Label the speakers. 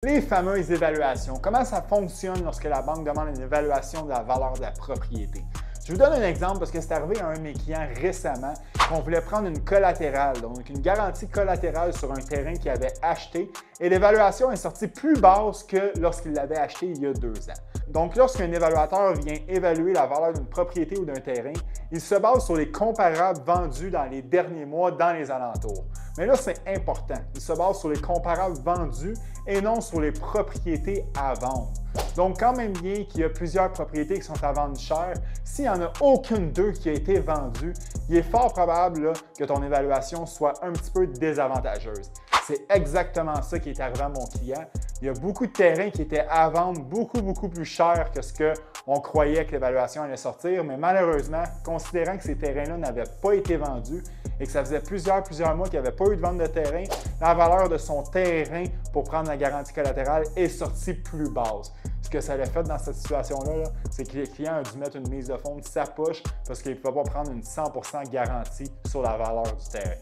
Speaker 1: Les fameuses évaluations. Comment ça fonctionne lorsque la banque demande une évaluation de la valeur de la propriété? Je vous donne un exemple parce que c'est arrivé à un de mes clients récemment qu'on voulait prendre une collatérale, donc une garantie collatérale sur un terrain qu'il avait acheté et l'évaluation est sortie plus basse que lorsqu'il l'avait acheté il y a 2 ans. Donc, lorsqu'un évaluateur vient évaluer la valeur d'une propriété ou d'un terrain, il se base sur les comparables vendus dans les derniers mois dans les alentours. Mais là, c'est important. Il se base sur les comparables vendus et non sur les propriétés à vendre. Donc, quand même bien qu'il y a plusieurs propriétés qui sont à vendre cher, s'il n'y en a aucune d'eux qui a été vendue, il est fort probable là, que ton évaluation soit un petit peu désavantageuse. C'est exactement ça qui est arrivé à mon client. Il y a beaucoup de terrains qui étaient à vendre beaucoup plus cher que ce qu'on croyait que l'évaluation allait sortir, mais malheureusement, considérant que ces terrains-là n'avaient pas été vendus et que ça faisait plusieurs mois qu'il n'y avait pas eu de vente de terrain, la valeur de son terrain pour prendre la garantie collatérale est sortie plus basse. Ce que ça a fait dans cette situation-là, c'est que le client a dû mettre une mise de fonds de sa poche parce qu'il ne pouvait pas prendre une 100% garantie sur la valeur du terrain.